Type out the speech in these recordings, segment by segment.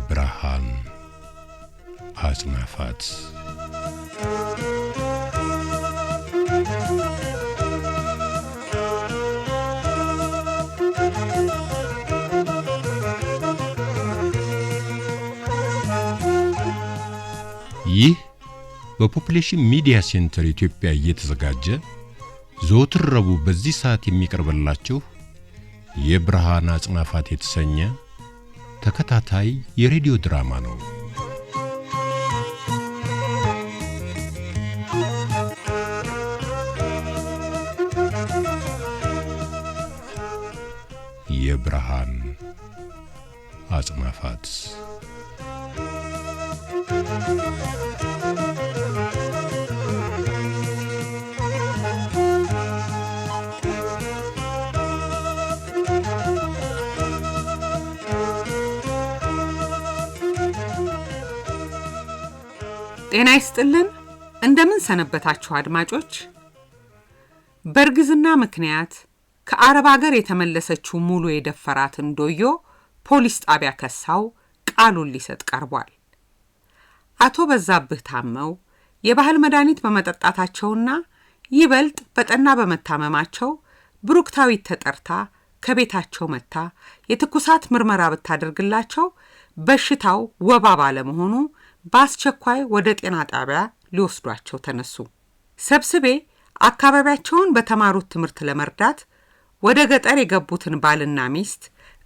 የብርሃን አጽናፋት ይህ በፖፑሌሽን ሚዲያ ሴንተር ኢትዮጵያ እየተዘጋጀ ዘወትር ረቡዕ በዚህ ሰዓት የሚቀርብላችሁ የብርሃን አጽናፋት የተሰኘ ተከታታይ የሬዲዮ ድራማ ነው። የብርሃን አጽናፋት ጤና ይስጥልን እንደምን ሰነበታችሁ አድማጮች። በርግዝና ምክንያት ከአረብ ሀገር የተመለሰችው ሙሉ የደፈራትን ዶዮ ፖሊስ ጣቢያ ከሳው ቃሉን ሊሰጥ ቀርቧል። አቶ በዛብህ ታመው የባህል መድኃኒት በመጠጣታቸውና ይበልጥ በጠና በመታመማቸው ብሩክታዊት ተጠርታ ከቤታቸው መታ የትኩሳት ምርመራ ብታደርግላቸው በሽታው ወባ ባለመሆኑ በአስቸኳይ ወደ ጤና ጣቢያ ሊወስዷቸው ተነሱ። ሰብስቤ አካባቢያቸውን በተማሩት ትምህርት ለመርዳት ወደ ገጠር የገቡትን ባልና ሚስት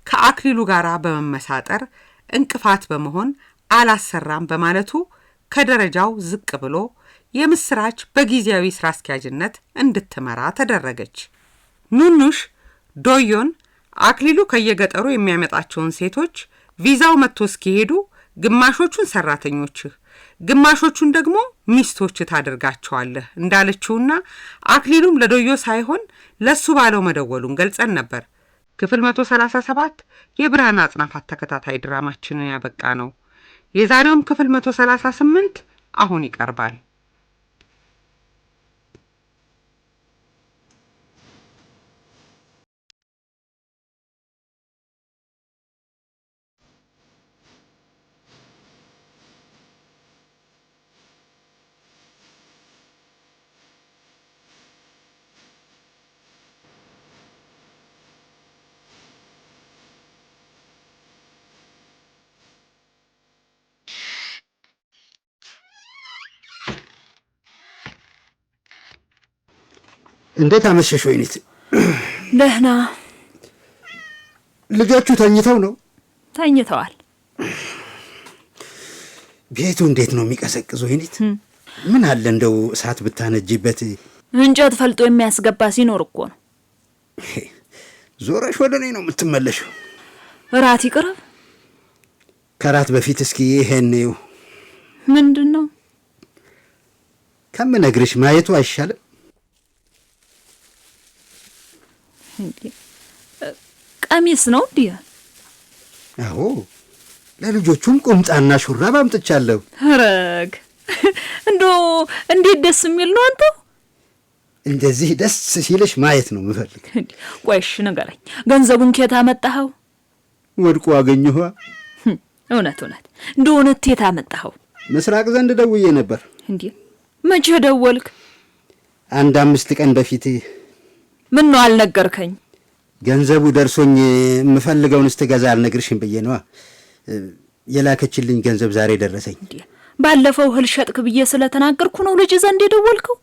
ከአክሊሉ ጋር በመመሳጠር እንቅፋት በመሆን አላሰራም በማለቱ ከደረጃው ዝቅ ብሎ የምስራች በጊዜያዊ ስራ አስኪያጅነት እንድትመራ ተደረገች። ኑኑሽ ዶዮን አክሊሉ ከየገጠሩ የሚያመጣቸውን ሴቶች ቪዛው መጥቶ እስኪሄዱ ግማሾቹን ሰራተኞችህ ግማሾቹን ደግሞ ሚስቶች ታደርጋቸዋለህ እንዳለችውና አክሊሉም ለዶዮ ሳይሆን ለሱ ባለው መደወሉን ገልጸን ነበር። ክፍል 137 የብርሃን አጽናፋት ተከታታይ ድራማችንን ያበቃ ነው። የዛሬውም ክፍል 138 አሁን ይቀርባል። እንዴት አመሸሽ ወይኔት? ደህና። ልጆቹ ተኝተው ነው? ተኝተዋል። ቤቱ እንዴት ነው የሚቀሰቅዝ ወይኔት? ምን አለ እንደው እሳት ብታነጂበት። እንጨት ፈልጦ የሚያስገባ ሲኖር እኮ ነው። ዞረሽ ወደ እኔ ነው የምትመለሽው? እራት ይቅርብ። ከራት በፊት እስኪ ይሄን ነው። ምንድን ነው? ከምነግርሽ ማየቱ አይሻልም? ቀሚስ ነው እንዴ? አዎ፣ ለልጆቹም ቁምጣና ሹራብ አምጥቻለሁ። ረግ እንዴት ደስ የሚል ነው። አንተ እንደዚህ ደስ ሲልሽ ማየት ነው የምፈልግ። ቆይሽ ንገረኝ፣ ገንዘቡን ከየት አመጣኸው? ወድቆ አገኘሁ። እውነት እንደው ከየት አመጣኸው? ምስራቅ ዘንድ ደውዬ ነበር። እንዴ መቼ ደወልክ? 5 ቀን በፊት። ምን ነው አልነገርከኝ? ገንዘቡ ደርሶኝ የምፈልገውን ስትገዛ አልነግርሽም ብዬ ነው። የላከችልኝ ገንዘብ ዛሬ ደረሰኝ። ባለፈው እህል ሸጥክ ብዬ ስለተናገርኩ ነው ልጅ ዘንድ የደወልከው?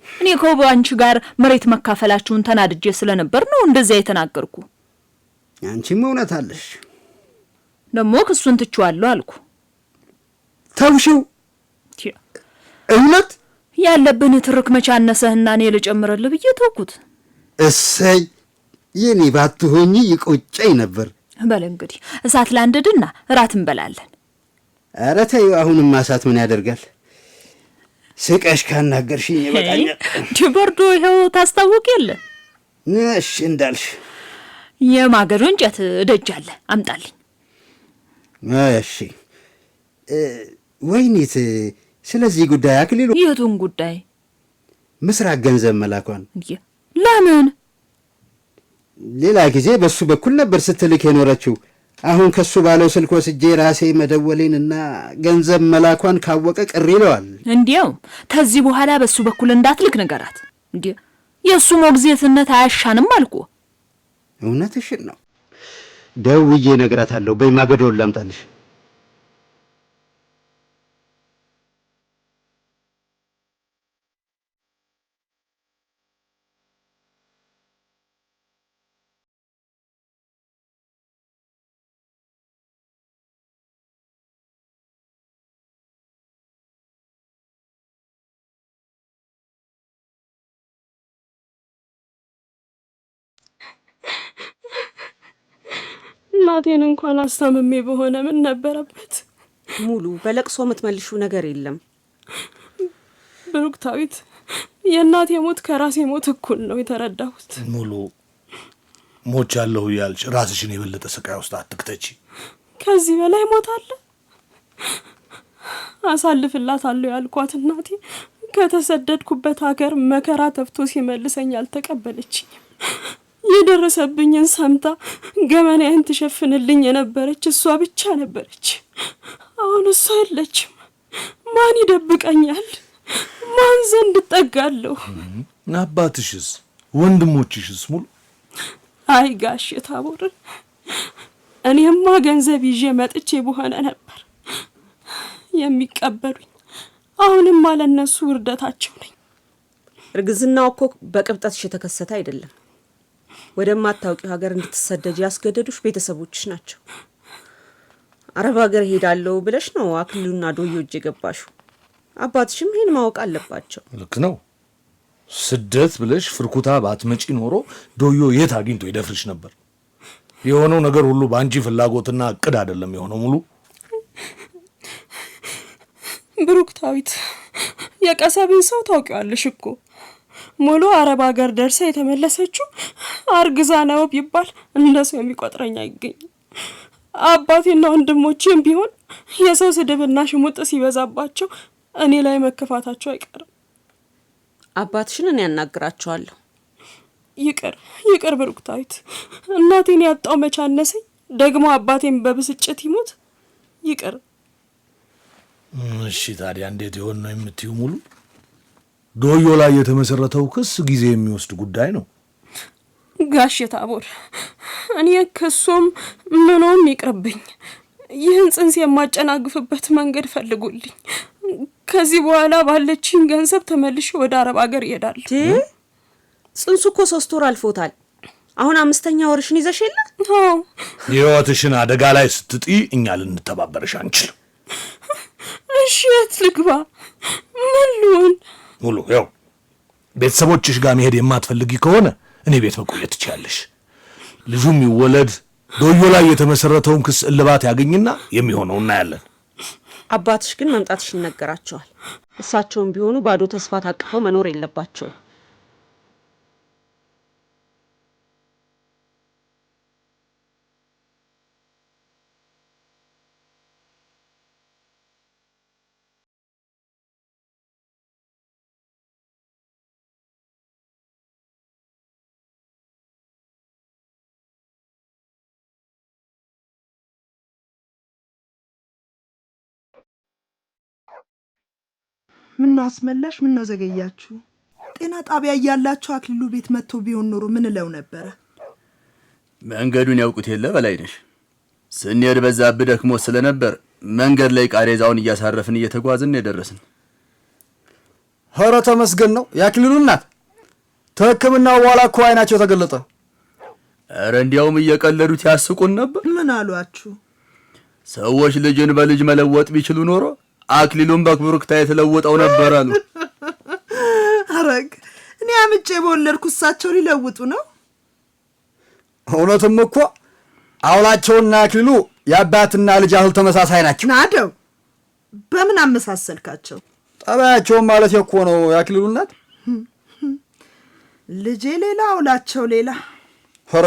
እኔ እኮ በአንቺ ጋር መሬት መካፈላችሁን ተናድጄ ስለነበር ነው እንደዚያ የተናገርኩ። አንቺም እውነት አለሽ። ደግሞ ክሱን ትቼዋለሁ አልኩ። ተውሽው? እውነት ያለብን ትርክ መቻነሰህና እኔ ልጨምርልህ ብዬ ተውኩት። እሰይ የኔ ባትሆኚ ይቆጨኝ ነበር። በል እንግዲህ እሳት ላንድድና እራት እንበላለን። ኧረ ተይው፣ አሁንም እሳት ምን ያደርጋል? ስቀሽ ካናገርሽኝ ይበቃኛል። ድበርዶ ይኸው ታስታውቅ የለ። እሺ እንዳልሽ። የማገዶ እንጨት ደጃለ አምጣልኝ። እሺ ወይኔት፣ ስለዚህ ጉዳይ አክሊሉ። የቱን ጉዳይ? ምስራቅ ገንዘብ መላኳን። ለምን? ሌላ ጊዜ በሱ በኩል ነበር ስትልክ የኖረችው። አሁን ከሱ ባለው ስልክ ወስጄ ራሴ መደወሌንና ገንዘብ መላኳን ካወቀ ቅር ይለዋል። እንዲያው ከዚህ በኋላ በሱ በኩል እንዳትልክ ነገራት። እንዴ የሱ ሞግዚትነት አያሻንም አልኩ። እውነትሽን ነው። ደውዬ እነግራታለሁ። በይ ማገዶውን ላምጣልሽ። እናቴን እንኳን አስታምሜ በሆነ ምን ነበረበት? ሙሉ በለቅሶ የምትመልሹ ነገር የለም ብሩክታዊት። የእናቴ ሞት ከራሴ ሞት እኩል ነው የተረዳሁት። ሙሉ ሞቻለሁ ያልሽ ራስሽን የበለጠ ስቃይ ውስጥ አትክተቺ። ከዚህ በላይ ሞት አለ? አሳልፍላታለሁ ያልኳት እናቴ ከተሰደድኩበት ሀገር መከራ ተፍቶ ሲመልሰኝ አልተቀበለችኝ። የደረሰብኝን ሰምታ ገመናዬን ትሸፍንልኝ የነበረች እሷ ብቻ ነበረች። አሁን እሷ የለችም። ማን ይደብቀኛል? ማን ዘንድ እጠጋለሁ? አባትሽስ ወንድሞችሽስ? ሙሉ አይ ጋሽ ታቦር፣ እኔማ ገንዘብ ይዤ መጥቼ በሆነ ነበር የሚቀበሉኝ። አሁንም አለነሱ ውርደታቸው ነኝ። እርግዝናው እኮ በቅብጠትሽ የተከሰተ አይደለም። ወደማታውቂው ሀገር እንድትሰደጂ ያስገደዱሽ ቤተሰቦችሽ ናቸው። አረብ ሀገር ሄዳለሁ ብለሽ ነው አክሊሉና ዶዮ እጅ የገባሽው። አባትሽም ይሄን ማወቅ አለባቸው። ልክ ነው። ስደት ብለሽ ፍርኩታ ባትመጪ ኖሮ ዶዮ የት አግኝቶ ይደፍርሽ ነበር? የሆነው ነገር ሁሉ በአንቺ ፍላጎትና እቅድ አይደለም የሆነው። ሙሉ ብሩክታዊት፣ የቀሰብን ሰው ታውቂዋለሽ እኮ። ሙሉ አረብ ሀገር ደርሳ የተመለሰችው አርግዛ ነው ቢባል እንደሰው የሚቆጥረኝ አይገኝም። አባቴና ወንድሞቼም ቢሆን የሰው ስድብና ሽሙጥ ሲበዛባቸው እኔ ላይ መከፋታቸው አይቀርም። አባትሽን እኔ ያናግራቸዋለሁ። ይቅር ብሩክታዊት፣ እናቴን ያጣው መቻነሰኝ። ደግሞ አባቴን በብስጭት ይሞት። ይቅር። እሺ ታዲያ እንዴት ይሆን ነው የምትዩ? ሙሉ ዶዮ ላይ የተመሰረተው ክስ ጊዜ የሚወስድ ጉዳይ ነው። ጋሽ ታቦር፣ እኔ ክሱም ምንም ይቅርብኝ። ይህን ጽንስ የማጨናግፍበት መንገድ ፈልጉልኝ። ከዚህ በኋላ ባለችኝ ገንዘብ ተመልሼ ወደ አረብ ሀገር እሄዳለሁ። ጽንሱ እኮ 3 ወር አልፎታል። አሁን 5ኛ ወርሽን ይዘሽ የለ? አዎ። ሕይወትሽን አደጋ ላይ ስትጥይ እኛ ልንተባበርሽ አንችልም። እሺ የት ልግባ? ምን ልሁን? ሙሉ ያው ቤተሰቦችሽ ጋር መሄድ የማትፈልጊ ከሆነ እኔ ቤት መቆየት ትችያለሽ። ልጁም ይወለድ፣ ዶዮ ላይ የተመሰረተውን ክስ እልባት ያገኝና የሚሆነው እናያለን። አባትሽ ግን መምጣትሽ ይነገራቸዋል። እሳቸውም ቢሆኑ ባዶ ተስፋ ታቅፈው መኖር የለባቸውም። ምን ነው አስመላሽ? ምን ነው ዘገያችሁ? ጤና ጣቢያ እያላችሁ አክሊሉ ቤት መጥቶ ቢሆን ኖሮ ምን እለው ነበረ? መንገዱን ያውቁት የለ በላይነሽ። ስንሄድ በዛብህ ደክሞ ስለነበር መንገድ ላይ ቃሬዛውን እያሳረፍን እየተጓዝን የደረስን። ኧረ ተመስገን ነው የአክሊሉ እናት። ተሕክምናው በኋላ እኮ አይናቸው ተገለጠ። ኧረ እንዲያውም እየቀለዱት ያስቁን ነበር። ምን አሏችሁ? ሰዎች ልጅን በልጅ መለወጥ ቢችሉ ኖሮ አክሊሉን በክብሩክታ የተለወጠው ነበር አሉ። አረግ እኔ አምጬ በወለድኩ እሳቸው ሊለውጡ ነው? እውነትም እኮ አውላቸውና አክሊሉ የአባትና ልጅ ያህል ተመሳሳይ ናቸው። ናደው በምን አመሳሰልካቸው? ጠባያቸውን ማለት እኮ ነው የአክሊሉ እናት። ልጄ ሌላ አውላቸው ሌላ። ኧረ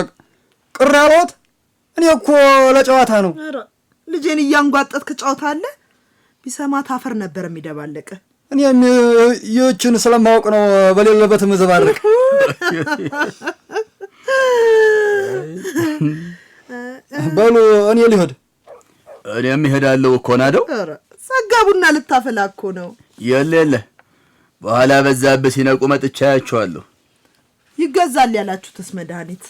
ቅር ያለዎት? እኔ እኮ ለጨዋታ ነው። ኧረ ልጄን እያንጓጠጥክ ጨዋታለህ? ቢሰማት አፈር ነበር የሚደባለቀ። እኔም ይህችን ስለማወቅ ነው በሌለበት ምዝባርቅ። በሉ እኔ ልሄድ። እኔም እሄዳለሁ እኮ ናደው። ኧረ ጸጋ ቡና ልታፈላ እኮ ነው። የለ በኋላ በዛብህ ሲነቁ መጥቻ ያያቸዋለሁ። ይገዛል ያላችሁትስ መድኃኒት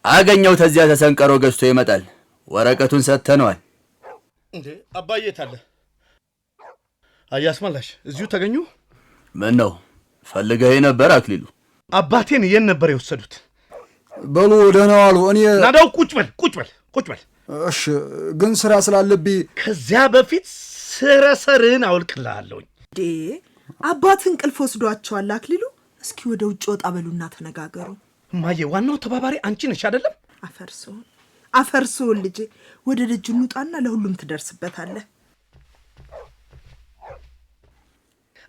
አገኘው ተዚያ ተሰንቀሮ ገዝቶ ይመጣል። ወረቀቱን ሰጥተነዋል። እንዴ አባዬ ታለ አያስመላሽ እዚሁ ተገኙ? ምን ነው ፈልገህ ነበር አክሊሉ? አባቴን የት ነበር የወሰዱት? በሉ ደህና ዋሉ። እኔ ናዳው ቁጭ በል። እሺ፣ ግን ስራ ስላለብኝ ከዚያ በፊት ስረሰርህን አውልቅልሃለሁኝ። እንዴ አባት እንቅልፍ ወስዷቸዋል አክሊሉ። እስኪ ወደ ውጭ ወጣ በሉና ተነጋገሩ። እማዬ ዋናው ተባባሪ አንቺ ነሽ አይደለም? አፈርሶን ልጄ፣ ወደ ደጅ እንውጣና ለሁሉም ትደርስበታለህ።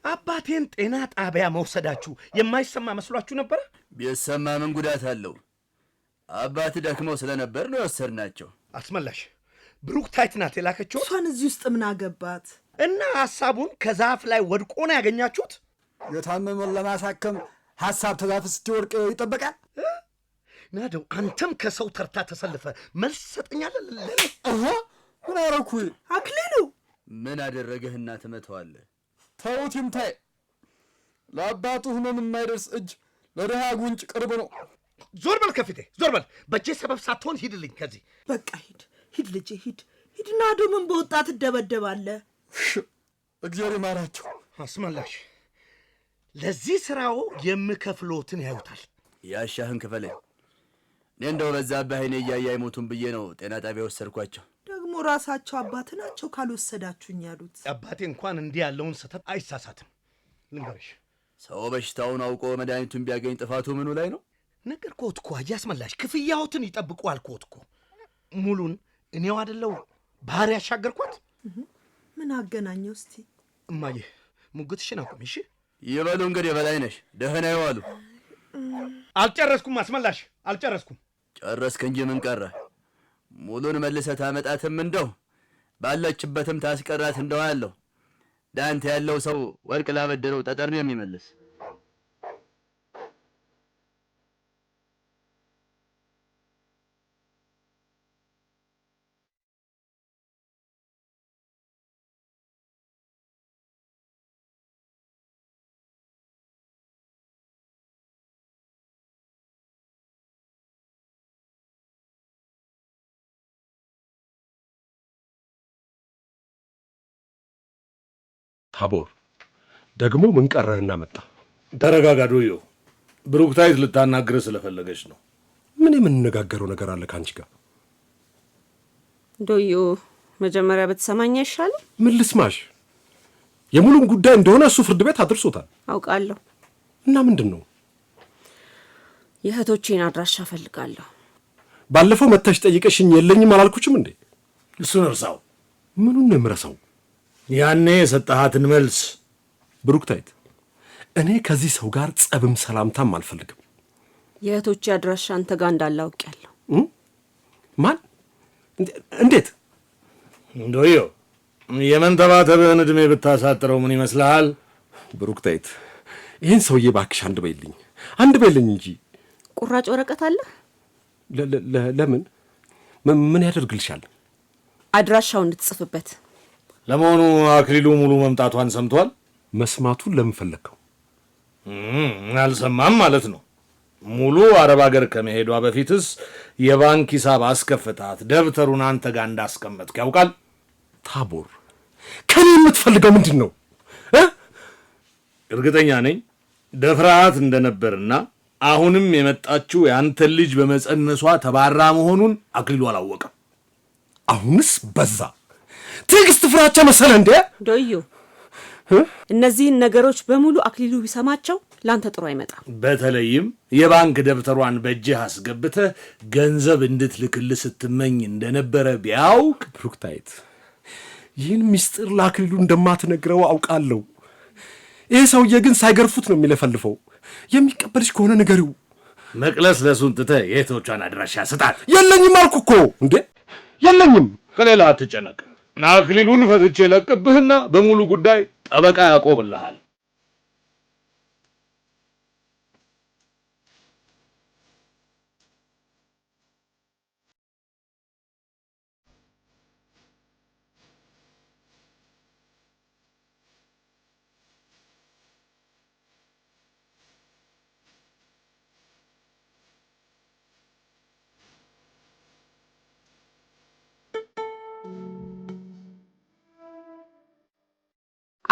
አባቴን ጤና ጣቢያ መውሰዳችሁ የማይሰማ መስሏችሁ ነበር? ቢሰማ ምን ጉዳት አለው? አባት ደክመው ስለነበር ነው የወሰድናቸው። አስመላሽ ብሩክታይት ናት የላከችው። እሷን እዚህ ውስጥ ምን አገባት? እና ሐሳቡን ከዛፍ ላይ ወድቆ ነው ያገኛችሁት? የታመመን ለማሳከም ሐሳብ ተዛፍ ስትወድቅ ይጠበቃል? ናደው አንተም ከሰው ተርታ ተሰልፈ መልስ ሰጠኛለህ። ምን አረኩ? አክሊሉ ምን አደረገህና ትመተዋለህ? ተውት ይምታይ። ለአባቱ ህመም የማይደርስ እጅ ለድሃ ጉንጭ ቅርብ ነው። ዞር በል ከፊቴ ዞር በል። በእጄ ሰበብ ሳትሆን ሂድልኝ ከዚህ። በቃ ሂድ ልጄ ሂድ። ናዶ ምን በወጣት ትደበደባለህ? እግዚአብሔር ይማራቸው። አስመላሽ ለዚህ ስራው የምከፍሎትን ያዩታል። ያሻህን ክፈለኝ። እኔ እንደው በዛብህ አይኔ እያየ አይሞቱም ብዬ ነው ጤና ጣቢያ ወሰድኳቸው። ደግሞ ራሳቸው አባት ናቸው ካልወሰዳችሁኝ ያሉት። አባቴ እንኳን እንዲህ ያለውን ስህተት አይሳሳትም። ልንገርሽ፣ ሰው በሽታውን አውቆ መድኃኒቱን ቢያገኝ ጥፋቱ ምኑ ላይ ነው? ነገርኩት እኮ አያስመላሽ፣ ክፍያዎትን ይጠብቁ አልኩት እኮ። ሙሉን እኔው አይደለው ባህር ያሻገርኳት። ምን አገናኘው? እስቲ እማዬ ሙግትሽን አቁሚ እሺ። ይበሉ እንግዲህ በላይነሽ፣ ደህና ይዋሉ። አልጨረስኩም አስመላሽ፣ አልጨረስኩም። ጨረስክ እንጂ ምን ቀረ? ሙሉን መልሰህ ታመጣትም እንደው ባለችበትም ታስቀራት እንደው ያለው ዳንተ ያለው ሰው ወርቅ ላበደረው ጠጠር ነው የሚመልስ። ታቦር ደግሞ ምን ቀረህና መጣ? ተረጋጋ ዶዮ። ብሩክታይት ልታናግርህ ስለፈለገች ነው። ምን የምንነጋገረው ነገር አለ ከአንቺ ጋር? ዶዮ መጀመሪያ በተሰማኝ አይሻልም? ምን ልስማሽ? የሙሉን ጉዳይ እንደሆነ እሱ ፍርድ ቤት አድርሶታል። አውቃለሁ። እና ምንድን ነው? የእህቶቼን አድራሻ እፈልጋለሁ። ባለፈው መታሽ ጠይቀሽኝ የለኝም አላልኩችም እንዴ? እሱን እርሳው። ምኑን ነው የምረሳው? ያኔ የሰጠሃትን መልስ። ብሩክታይት፣ እኔ ከዚህ ሰው ጋር ጸብም ሰላምታም አልፈልግም። የእህቶቼ አድራሻ አንተ ጋር እንዳለ አውቄያለሁ። ማን? እንዴት? ዶዮ የመንተባተብህን ዕድሜ ብታሳጥረው ምን ይመስልሃል? ብሩክታይት፣ ይህን ሰውዬ እባክሽ አንድ በይልኝ እንጂ። ቁራጭ ወረቀት አለ? ለምን? ምን ያደርግልሻል? አድራሻው እንድትጽፍበት። ለመሆኑ አክሊሉ ሙሉ መምጣቷን ሰምቷል? መስማቱን ለምን ፈለግከው? አልሰማም ማለት ነው። ሙሉ አረብ ሀገር ከመሄዷ በፊትስ የባንክ ሂሳብ አስከፍታት ደብተሩን አንተ ጋር እንዳስቀመጥክ ያውቃል? ታቦር፣ ከኔ የምትፈልገው ምንድን ነው? እርግጠኛ ነኝ ደፍራት እንደነበርና አሁንም የመጣችው የአንተን ልጅ በመጸነሷ ተባራ መሆኑን አክሊሉ አላወቀም። አሁንስ በዛ። ትዕግስት ፍራቻ መሰለ እንዴ? ዶዮ እነዚህን ነገሮች በሙሉ አክሊሉ ቢሰማቸው ላንተ ጥሩ አይመጣም። በተለይም የባንክ ደብተሯን በእጅህ አስገብተህ ገንዘብ እንድትልክልህ ስትመኝ እንደነበረ ቢያውቅ። ብሩክታይት፣ ይህን ምስጢር ለአክሊሉ እንደማትነግረው አውቃለሁ። ይህ ሰውዬ ግን ሳይገርፉት ነው የሚለፈልፈው። የሚቀበልሽ ከሆነ ንገሪው። መቅለስ ለሱን ትተህ የእህቶቿን አድራሻ ስጣት። የለኝም አልኩ እኮ እንዴ! የለኝም። ከሌላ አትጨነቅ። አክሊሉን ፈትቼ ለቅብህና በሙሉ ጉዳይ ጠበቃ ያቆምልሃል።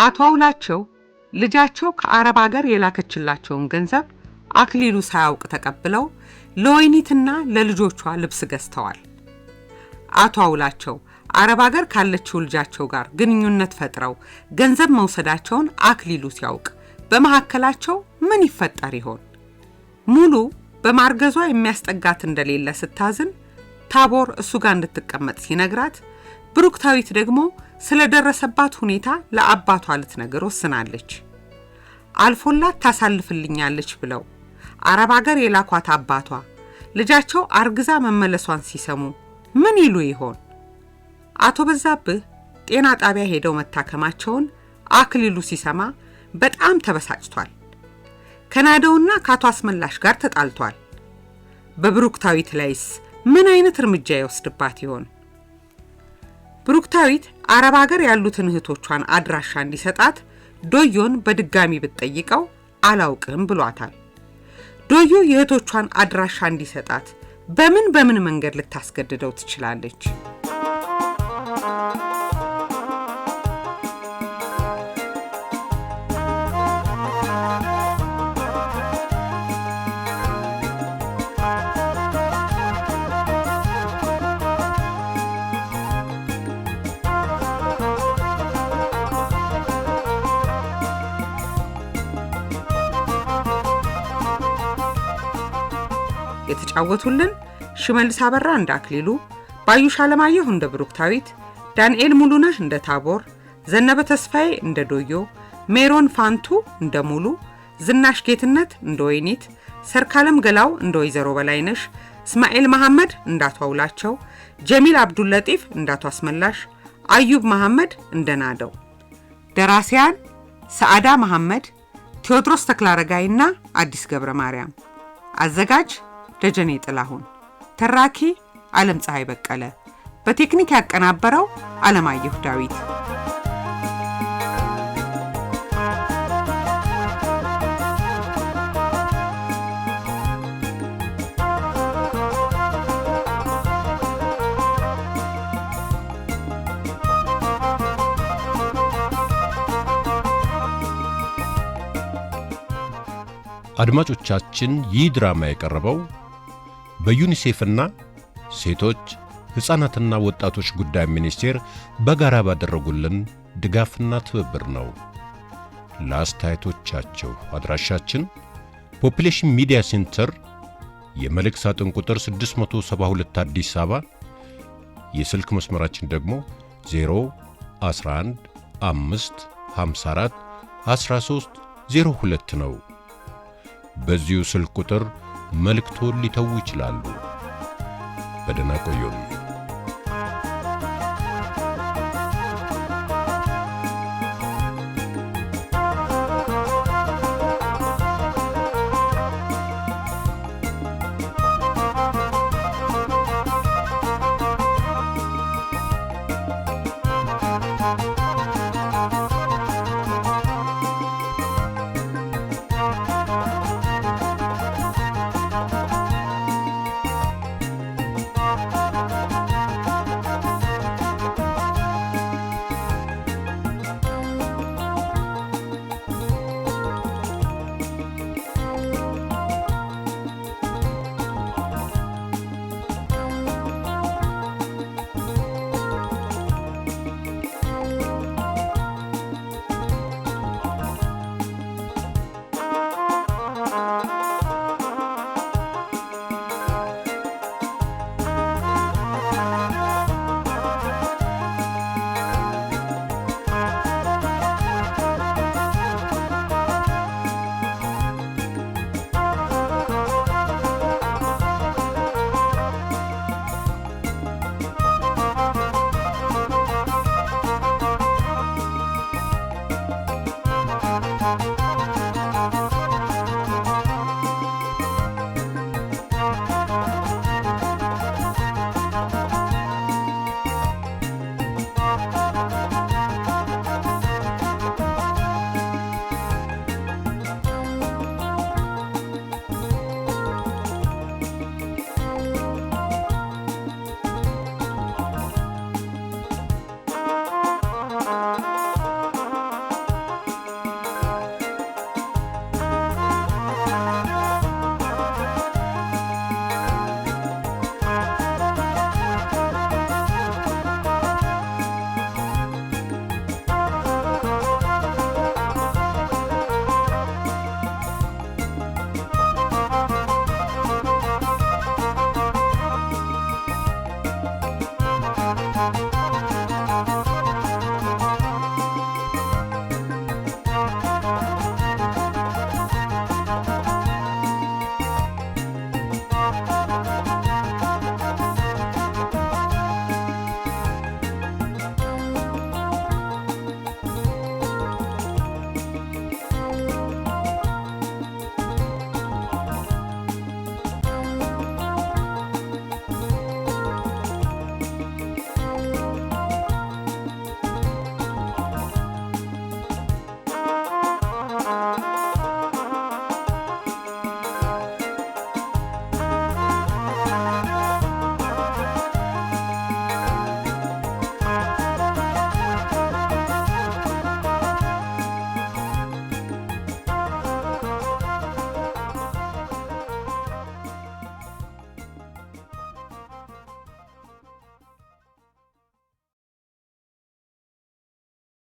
አቶ አውላቸው ልጃቸው ከአረብ ሀገር የላከችላቸውን ገንዘብ አክሊሉ ሳያውቅ ተቀብለው ለወይኒትና ለልጆቿ ልብስ ገዝተዋል። አቶ አውላቸው አረብ ሀገር ካለችው ልጃቸው ጋር ግንኙነት ፈጥረው ገንዘብ መውሰዳቸውን አክሊሉ ሲያውቅ በመሐከላቸው ምን ይፈጠር ይሆን? ሙሉ በማርገዟ የሚያስጠጋት እንደሌለ ስታዝን ታቦር እሱ ጋር እንድትቀመጥ ሲነግራት፣ ብሩክታዊት ደግሞ ስለደረሰባት ሁኔታ ለአባቷ ልትነግር ወስናለች። አልፎላት ታሳልፍልኛለች ብለው አረብ ሀገር የላኳት አባቷ ልጃቸው አርግዛ መመለሷን ሲሰሙ ምን ይሉ ይሆን? አቶ በዛብህ ጤና ጣቢያ ሄደው መታከማቸውን አክሊሉ ሲሰማ በጣም ተበሳጭቷል። ከናደውና ከአቶ አስመላሽ ጋር ተጣልቷል። በብሩክታዊት ላይስ ምን አይነት እርምጃ ይወስድባት ይሆን? ብሩክታዊት አረብ ሀገር ያሉትን እህቶቿን አድራሻ እንዲሰጣት ዶዮን በድጋሚ ብትጠይቀው አላውቅም ብሏታል። ዶዮ የእህቶቿን አድራሻ እንዲሰጣት በምን መንገድ ልታስገድደው ትችላለች? የተጫወቱልን ሽመልስ አበራ እንደ አክሊሉ፣ ባዩሽ አለማየሁ እንደ ብሩክታዊት፣ ዳንኤል ሙሉነህ እንደ ታቦር፣ ዘነበ ተስፋዬ እንደ ዶዮ፣ ሜሮን ፋንቱ እንደ ሙሉ፣ ዝናሽ ጌትነት እንደ ወይኒት፣ ሰርካለም ገላው እንደ ወይዘሮ በላይነሽ፣ እስማኤል መሐመድ እንደ አቶ አውላቸው፣ ጀሚል አብዱልለጢፍ እንደ አቶ አስመላሽ፣ አዩብ መሐመድ እንደ ናደው። ደራሲያን ሰዓዳ መሐመድ፣ ቴዎድሮስ ተክላረጋይና አዲስ ገብረ ማርያም። አዘጋጅ ደጀኔ ጥላሁን። ተራኪ ዓለም ፀሐይ በቀለ። በቴክኒክ ያቀናበረው አለማየሁ ዳዊት። አድማጮቻችን፣ ይህ ድራማ የቀረበው በዩኒሴፍና ሴቶች ሕፃናትና ወጣቶች ጉዳይ ሚኒስቴር በጋራ ባደረጉልን ድጋፍና ትብብር ነው። ለአስተያየቶቻችሁ አድራሻችን ፖፑሌሽን ሚዲያ ሴንተር የመልእክት ሳጥን ቁጥር 672 አዲስ አበባ፣ የስልክ መስመራችን ደግሞ 011 5 54 13 02 ነው። በዚሁ ስልክ ቁጥር መልእክቶን ሊተዉ ይችላሉ። በደህና ቆዩን። ነው።